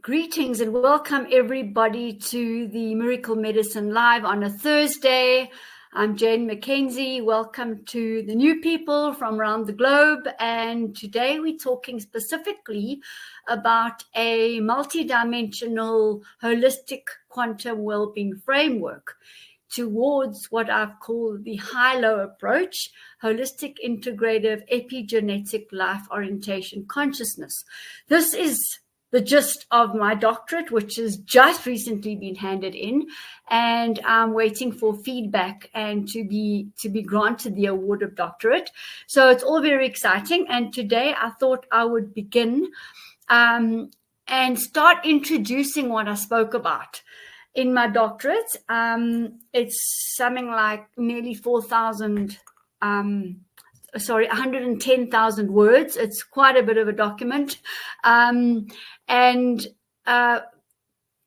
Greetings and welcome everybody to the Miracle Medicine Live on a Thursday. I'm Jane McKenzie. Welcome to the new people from around the globe. And today we're talking specifically about a multidimensional holistic quantum well-being framework towards what I've called the HEILO approach, holistic, integrative, epigenetic life orientation consciousness. This is the gist of my doctorate, which has just recently been handed in, and I'm waiting for feedback and to be granted the award of doctorate. So it's all very exciting. And today I thought I would begin and start introducing what I spoke about in my doctorate. It's something like nearly 110,000 words. It's quite a bit of a document. And I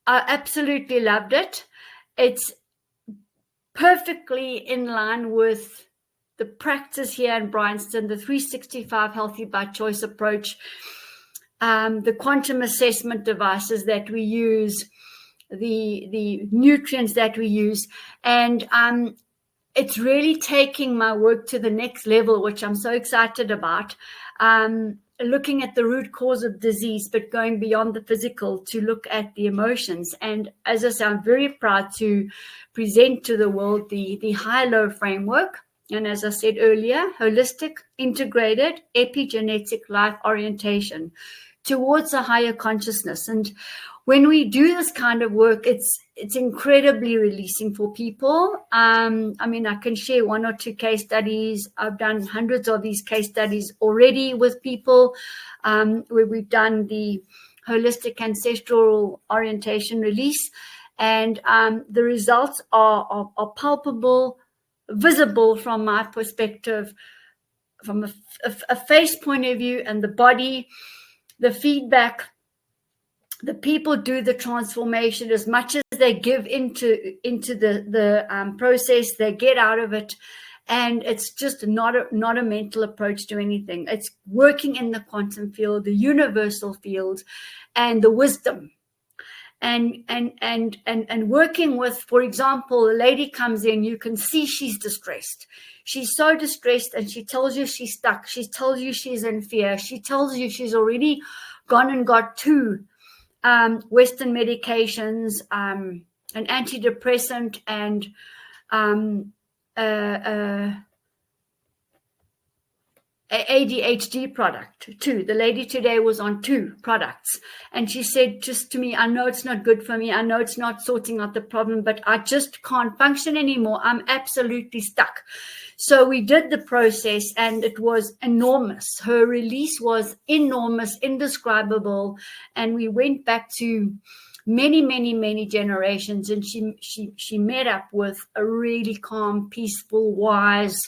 absolutely loved it. It's perfectly in line with the practice here in Bryanston, the 365 Healthy by Choice approach, the quantum assessment devices that we use, the nutrients that we use, and it's really taking my work to the next level, which I'm so excited about. Looking at the root cause of disease, but going beyond the physical to look at the emotions. And as I say, I'm very proud to present to the world the HEILO framework. And as I said earlier, holistic, integrated, epigenetic life orientation towards a higher consciousness. And when we do this kind of work, it's incredibly releasing for people. I mean, I can share one or two case studies. I've done hundreds of these case studies already with people where we've done the holistic ancestral orientation release. And the results are palpable, visible from my perspective, from a face point of view, and the body, the feedback. The people do the transformation as much as they give into the process, they get out of it, and it's just not a mental approach to anything. It's working in the quantum field, the universal field, and the wisdom, and working with, for example, a lady comes in, you can see she's distressed. She's so distressed, and she tells you she's stuck. She tells you she's in fear. She tells you she's already gone and got two Western medications, an antidepressant, and ADHD product too. The lady today was on 2 products, and she said just to me, I know it's not good for me. I know it's not sorting out the problem, but I just can't function anymore. I'm absolutely stuck. So we did the process, and it was enormous. Her release was enormous, indescribable. And we went back to many generations, and she met up with a really calm, peaceful, wise,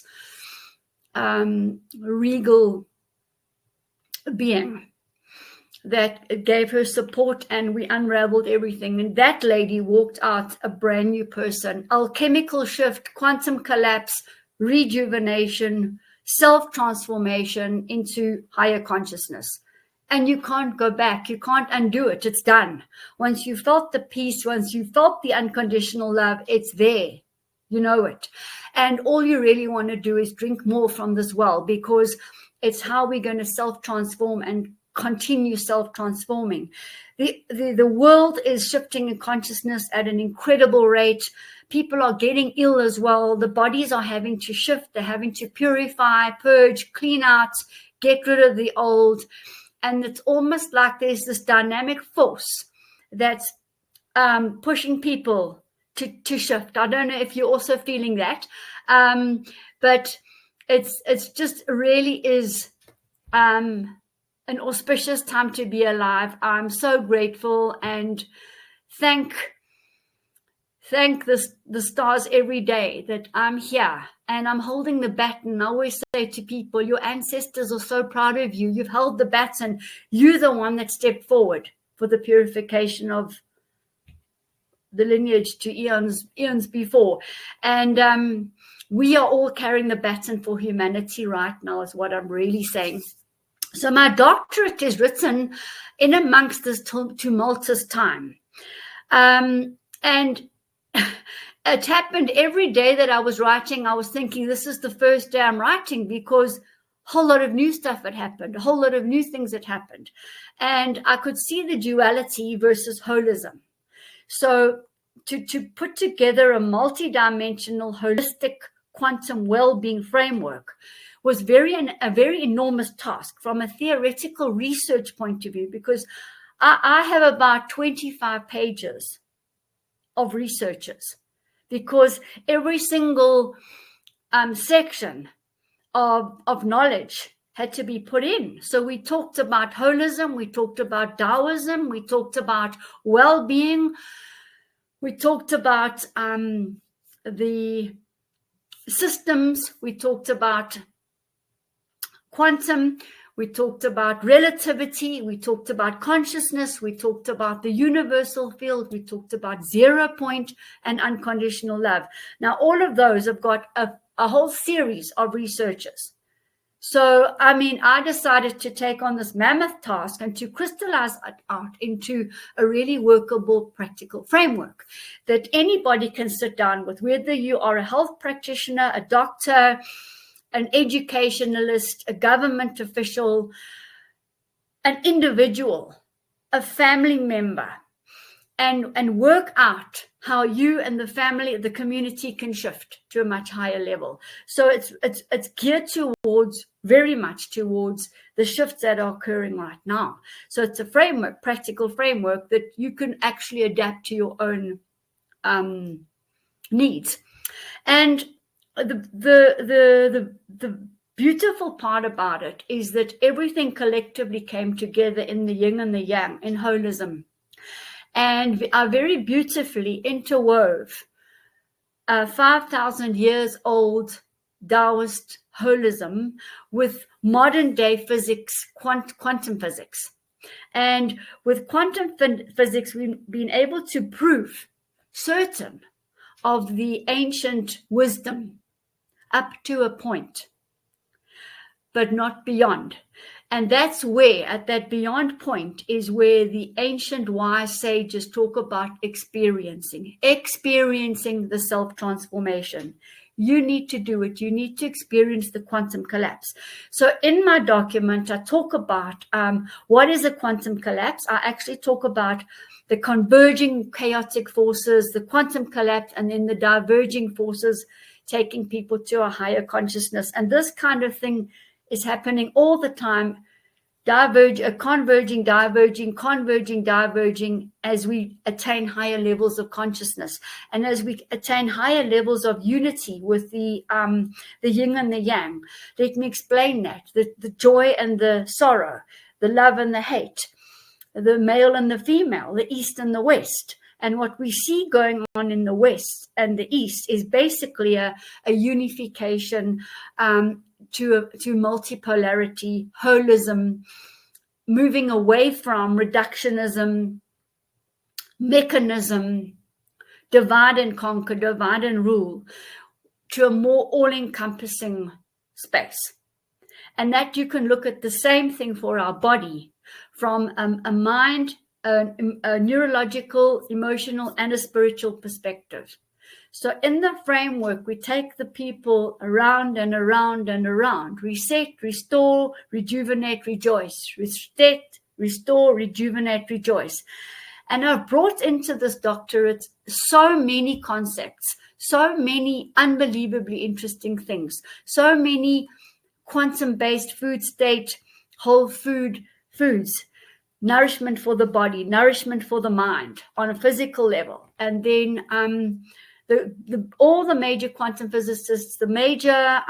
regal being that gave her support, and we unraveled everything. And that lady walked out a brand new person. Alchemical shift, quantum collapse, rejuvenation, self-transformation into higher consciousness. And you can't go back. You can't undo it. It's done. Once you felt the peace, once you felt the unconditional love, it's there. You know it. And all you really want to do is drink more from this well, because it's how we're going to self-transform and continue self-transforming. The world is shifting in consciousness at an incredible rate. People are getting ill as well. The bodies are having to shift. They're having to purify, purge, clean out, get rid of the old. And it's almost like there's this dynamic force that's pushing people to shift. I don't know if you're also feeling that, but it's just really is an auspicious time to be alive. I'm so grateful and thank the stars every day that I'm here and I'm holding the baton. I always say to people, your ancestors are so proud of you. You've held the baton. You're the one that stepped forward for the purification of the lineage to eons before. And we are all carrying the baton for humanity right now, is what I'm really saying. So my doctorate is written in amongst this tumultuous time. And it happened every day that I was writing. I was thinking, this is the first day I'm writing, because a whole lot of new stuff had happened, a whole lot of new things had happened. And I could see the duality versus holism. So to put together a multidimensional, holistic, quantum well-being framework was a very enormous task from a theoretical research point of view, because I have about 25 pages of researches, because every single section of knowledge had to be put in. So we talked about holism, we talked about Taoism, we talked about well-being, we talked about the systems, we talked about quantum, we talked about relativity, we talked about consciousness, we talked about the universal field, we talked about 0 point and unconditional love. Now, all of those have got a whole series of researches. So, I mean, I decided to take on this mammoth task and to crystallize it out into a really workable, practical framework that anybody can sit down with, whether you are a health practitioner, a doctor, an educationalist, a government official, an individual, a family member, and work out how you and the family, the community can shift to a much higher level. So it's geared towards, very much towards the shifts that are occurring right now. So it's a framework, practical framework that you can actually adapt to your own needs. And the beautiful part about it is that everything collectively came together in the yin and the yang, in holism, and are very beautifully interwove 5,000 years old Taoist holism with modern day physics, quantum physics. And with quantum physics, we've been able to prove certain of the ancient wisdom up to a point, but not beyond. And that's where, at that beyond point, is where the ancient wise sages talk about experiencing the self-transformation. You need to do it. You need to experience the quantum collapse. So in my document, I talk about what is a quantum collapse. I actually talk about the converging chaotic forces, the quantum collapse, and then the diverging forces taking people to a higher consciousness. And this kind of thing is happening all the time, converging, diverging, as we attain higher levels of consciousness. And as we attain higher levels of unity with the yin and the yang. Let me explain that. The joy and the sorrow, the love and the hate, the male and the female, the East and the West. And what we see going on in the West and the East is basically a unification to multipolarity, holism, moving away from reductionism, mechanism, divide and conquer, divide and rule, to a more all-encompassing space. And that you can look at the same thing for our body, from a mind, a neurological, emotional, and a spiritual perspective. So in the framework, we take the people around and around and around, reset, restore, rejuvenate, rejoice, reset, restore, rejuvenate, rejoice. And I've brought into this doctorate so many concepts, so many unbelievably interesting things, so many quantum-based food state, whole foods, nourishment for the body, nourishment for the mind on a physical level. And then all the major quantum physicists, the major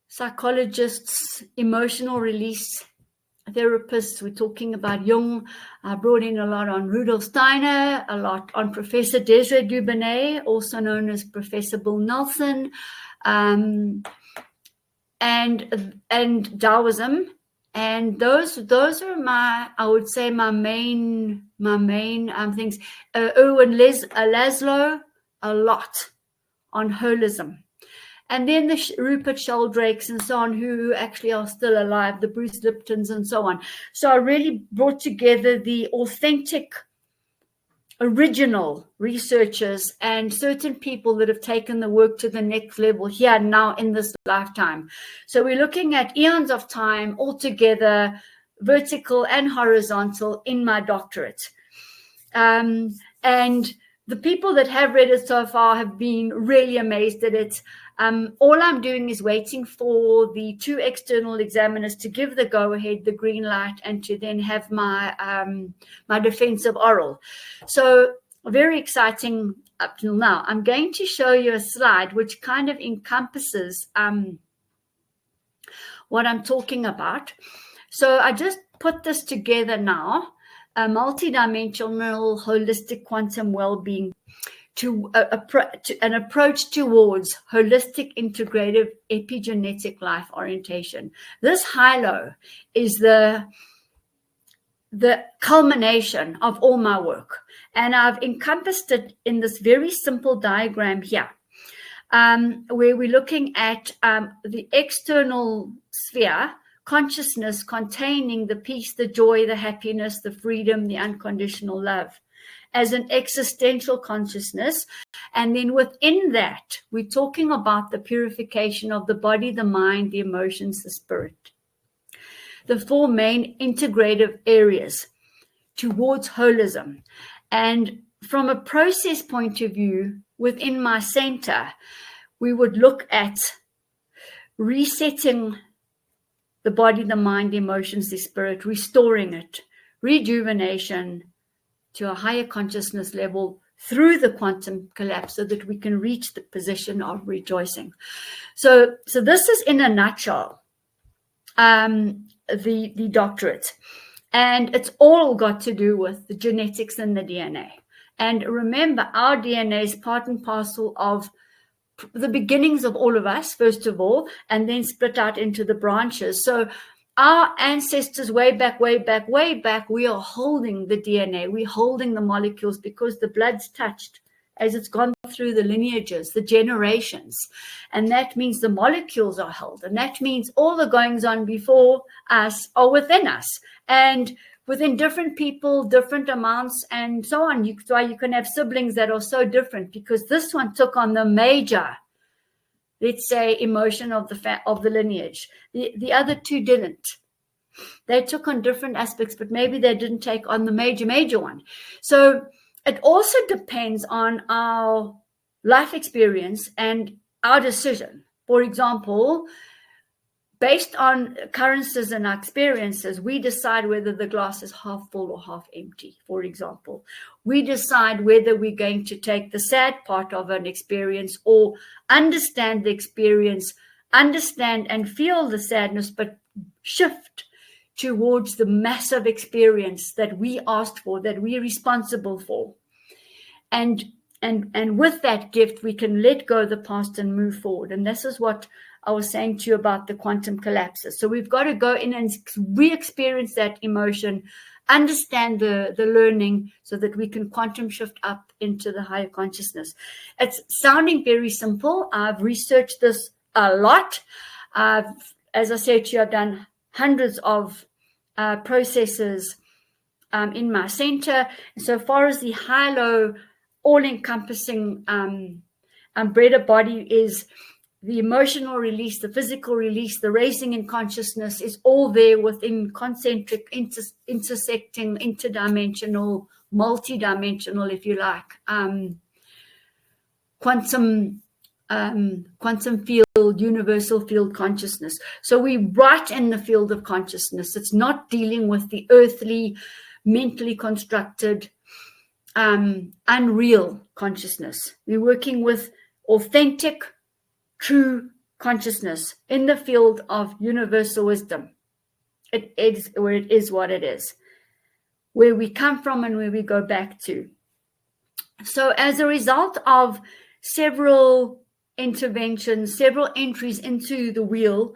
psychologists, emotional release therapists, we're talking about Jung. I brought in a lot on Rudolf Steiner, a lot on Professor Desiree Dubonnet, also known as Professor Bill Nelson, and Taoism. And those are I would say my main things. Erwin Laszlo, a lot on holism. And then the Rupert Sheldrake's and so on, who actually are still alive, the Bruce Liptons and so on. So I really brought together the authentic, original researchers and certain people that have taken the work to the next level here now in this lifetime. So we're looking at eons of time altogether, vertical and horizontal, in my doctorate. And the people that have read it so far have been really amazed at it. All I'm doing is waiting for the 2 external examiners to give the go-ahead, the green light, and to then have my my defensive oral. So very exciting up till now. I'm going to show you a slide which kind of encompasses what I'm talking about. So I just put this together now, a multidimensional holistic quantum well-being, to an approach towards holistic, integrative, epigenetic life orientation. This HEILO is the culmination of all my work, and I've encompassed it in this very simple diagram here, where we're looking at the external sphere, consciousness containing the peace, the joy, the happiness, the freedom, the unconditional love, as an existential consciousness. And then within that, we're talking about the purification of the body, the mind, the emotions, the spirit. The 4 main integrative areas towards holism. And from a process point of view, within my center, we would look at resetting the body, the mind, the emotions, the spirit, restoring it, rejuvenation to a higher consciousness level through the quantum collapse, so that we can reach the position of rejoicing. So this is, in a nutshell, the doctorate. And it's all got to do with the genetics and the DNA. And remember, our DNA is part and parcel of the beginnings of all of us, first of all, and then split out into the branches. So our ancestors way back, we are holding the DNA, we're holding the molecules, because the blood's touched as it's gone through the lineages, the generations. And that means the molecules are held. And that means all the goings on before us are within us. And within different people, different amounts, and so on. That's why you can have siblings that are so different, because this one took on the major, let's say, emotion of the lineage. The other 2 didn't. They took on different aspects, but maybe they didn't take on the major one. So it also depends on our life experience and our decision. For example, based on occurrences and our experiences, we decide whether the glass is half full or half empty, for example. We decide whether we're going to take the sad part of an experience or understand the experience, understand and feel the sadness, but shift towards the massive experience that we asked for, that we're responsible for. And with that gift, we can let go of the past and move forward. And this is what I was saying to you about the quantum collapses. So we've got to go in and re-experience that emotion, understand the learning, so that we can quantum shift up into the higher consciousness. It's sounding very simple. I've researched this a lot. As I said to you, I've done hundreds of processes in my center. And so far as the HEILO all-encompassing umbrella body is, the emotional release, the physical release, the raising in consciousness is all there within concentric, intersecting, interdimensional, multidimensional, if you like, quantum field, universal field consciousness. So we're right in the field of consciousness. It's not dealing with the earthly, mentally constructed, unreal consciousness. We're working with authentic, true consciousness in the field of universal wisdom. It is where it is what it is, where we come from and where we go back to. So as a result of several interventions, several entries into the wheel,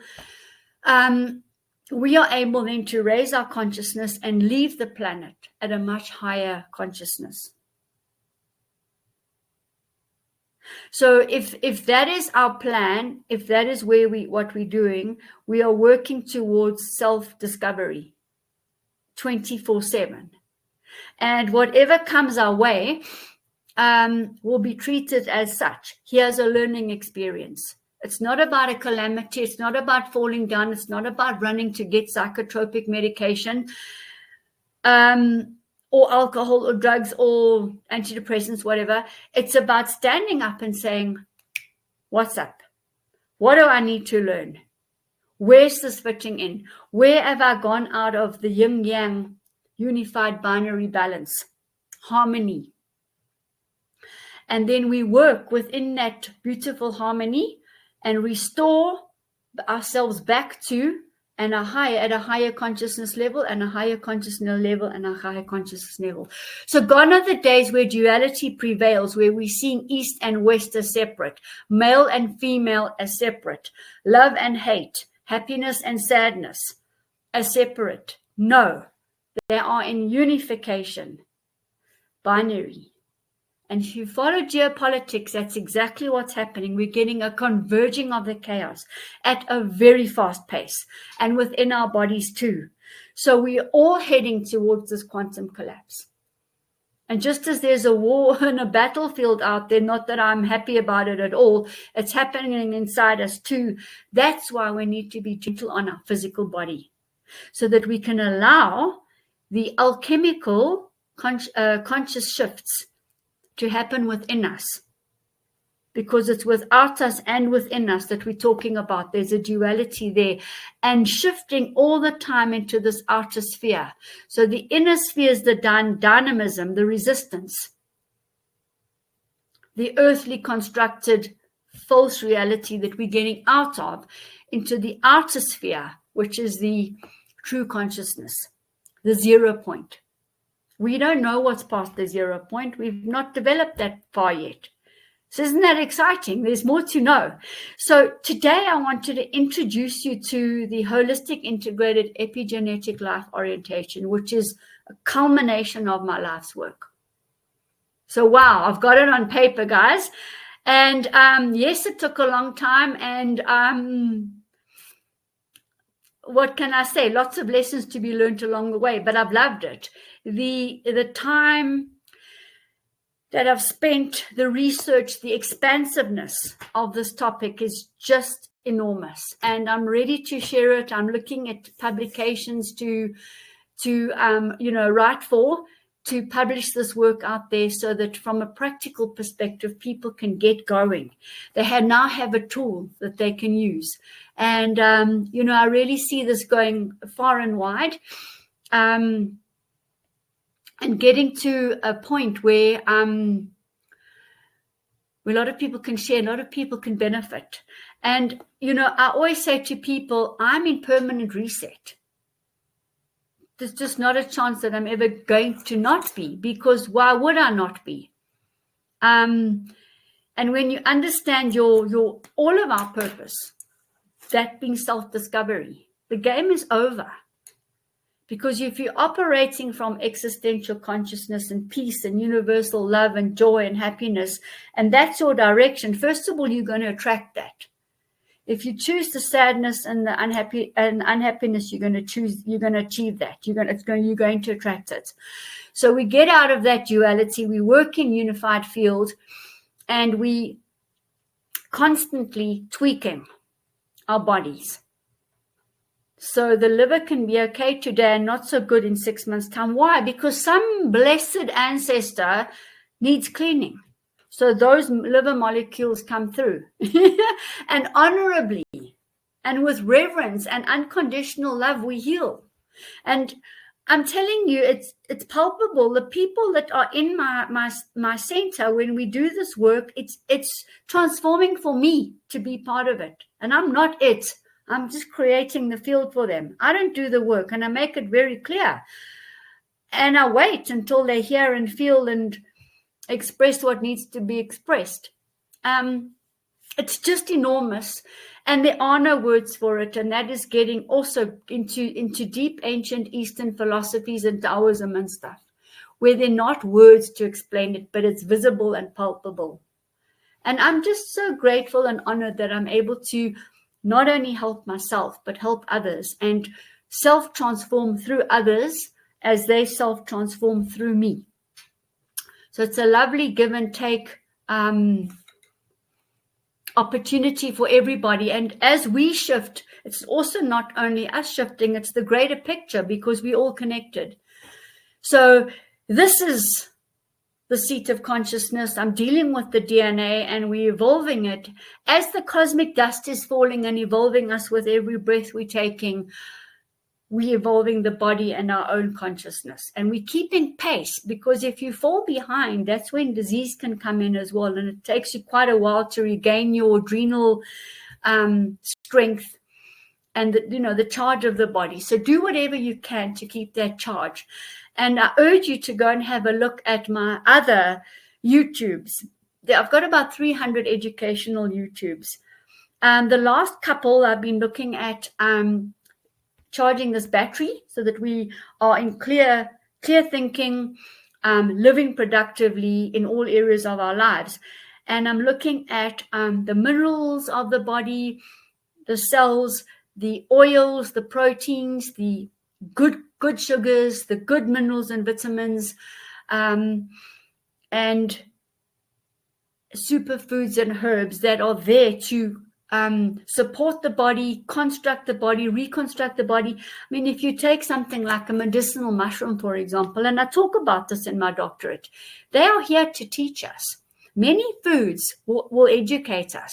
we are able then to raise our consciousness and leave the planet at a much higher consciousness. So if that is our plan, if that is what we're doing, we are working towards self-discovery 24/7. And whatever comes our way will be treated as such. Here's a learning experience. It's not about a calamity. It's not about falling down. It's not about running to get psychotropic medication or alcohol or drugs or antidepressants, whatever. It's about standing up and saying, what's up? What do I need to learn? Where's this fitting in? Where have I gone out of the yin-yang unified binary balance, harmony? And then we work within that beautiful harmony and restore ourselves back to at a higher consciousness level and a higher consciousness level and a higher consciousness level. So gone are the days where duality prevails, where we're seeing East and West as separate, male and female as separate, love and hate, happiness and sadness as separate. No, they are in unification, binary. And if you follow geopolitics, that's exactly what's happening. We're getting a converging of the chaos at a very fast pace and within our bodies too. So we're all heading towards this quantum collapse. And just as there's a war and a battlefield out there, not that I'm happy about it at all, it's happening inside us too. That's why we need to be gentle on our physical body so that we can allow the alchemical conscious shifts to happen within us, because it's without us and within us that we're talking about. There's a duality there and shifting all the time into this outer sphere. So the inner sphere is the dynamism, the resistance, the earthly constructed false reality that we're getting out of into the outer sphere, which is the true consciousness, the 0 point. We don't know what's past the 0 point. We've not developed that far yet. So isn't that exciting? There's more to know. So today I wanted to introduce you to the holistic integrated epigenetic life orientation, which is a culmination of my life's work. So wow, I've got it on paper, guys. And yes, it took a long time. And what can I say? Lots of lessons to be learned along the way, but I've loved it. The time that I've spent, the research, the expansiveness of this topic is just enormous, and I'm ready to share it. I'm looking at publications to write for, to publish this work out there, so that from a practical perspective, people can get going. They now have a tool that they can use, and I really see this going far and wide. And getting to a point where a lot of people can share, a lot of people can benefit. And, I always say to people, I'm in permanent reset. There's just not a chance that I'm ever going to not be, because why would I not be? And when you understand your all of our purpose, that being self-discovery, the game is over. Because if you're operating from existential consciousness and peace and universal love and joy and happiness, and that's your direction, first of all, you're going to attract that. If you choose the sadness and the unhappiness, you're going to achieve that. You're going to attract it. So we get out of that duality. We work in unified field, and we constantly tweaking our bodies. So the liver can be okay today and not so good in 6 months' time. Why? Because some blessed ancestor needs cleaning. So those liver molecules come through. And honorably and with reverence and unconditional love, we heal. And I'm telling you, it's palpable. The people that are in my center, when we do this work, it's transforming for me to be part of it. And I'm not it. I'm just creating the field for them. I don't do the work, and I make it very clear. And I wait until they hear and feel and express what needs to be expressed. It's just enormous, and there are no words for it. And that is getting also into deep ancient Eastern philosophies and Taoism and stuff, where there are not words to explain it, but it's visible and palpable. And I'm just so grateful and honored that I'm able to not only help myself, but help others and self-transform through others as they self-transform through me. So it's a lovely give and take opportunity for everybody. And as we shift, it's also not only us shifting, it's the greater picture, because we're all connected. So this is the seat of consciousness. I'm dealing with the DNA and we're evolving it. As the cosmic dust is falling and evolving us with every breath we're taking, we're evolving the body and our own consciousness. And we're keeping pace, because if you fall behind, that's when disease can come in as well. And it takes you quite a while to regain your adrenal strength and the charge of the body. So do whatever you can to keep that charge. And I urge you to go and have a look at my other YouTubes. I've got about 300 educational YouTubes. The last couple I've been looking at charging this battery so that we are in clear thinking, living productively in all areas of our lives. And I'm looking at the minerals of the body, the cells, the oils, the proteins, the good sugars, the good minerals and vitamins, and superfoods and herbs that are there to support the body, construct the body, reconstruct the body. I mean, if you take something like a medicinal mushroom, for example, and I talk about this in my doctorate, they are here to teach us. Many foods will educate us.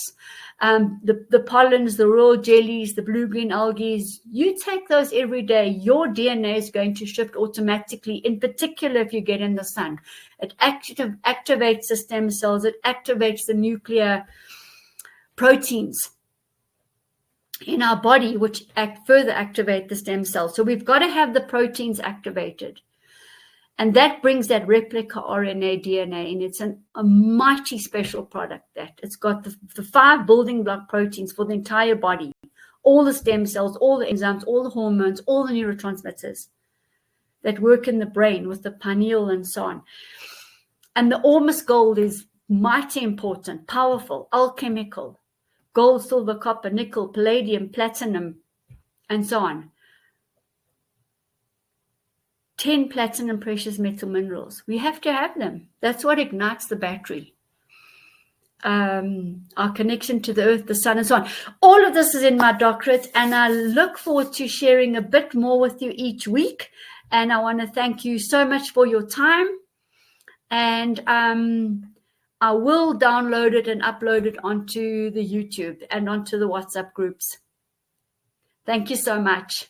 The pollens, the raw jellies, the blue-green algae, you take those every day, your DNA is going to shift automatically, in particular if you get in the sun. It activates the stem cells, it activates the nuclear proteins in our body, which further activate the stem cells. So we've got to have the proteins activated. And that brings that replica RNA DNA in. It's a mighty special product that it's got the 5 building block proteins for the entire body, all the stem cells, all the enzymes, all the hormones, all the neurotransmitters that work in the brain with the pineal and so on. And the Ormus gold is mighty important, powerful, alchemical, gold, silver, copper, nickel, palladium, platinum, and so on. 10 platinum precious metal minerals. We have to have them. That's what ignites the battery. Our connection to the earth, the sun, and so on. All of this is in my doctorate, and I look forward to sharing a bit more with you each week. And I want to thank you so much for your time. And I will download it and upload it onto the YouTube and onto the WhatsApp groups. Thank you so much.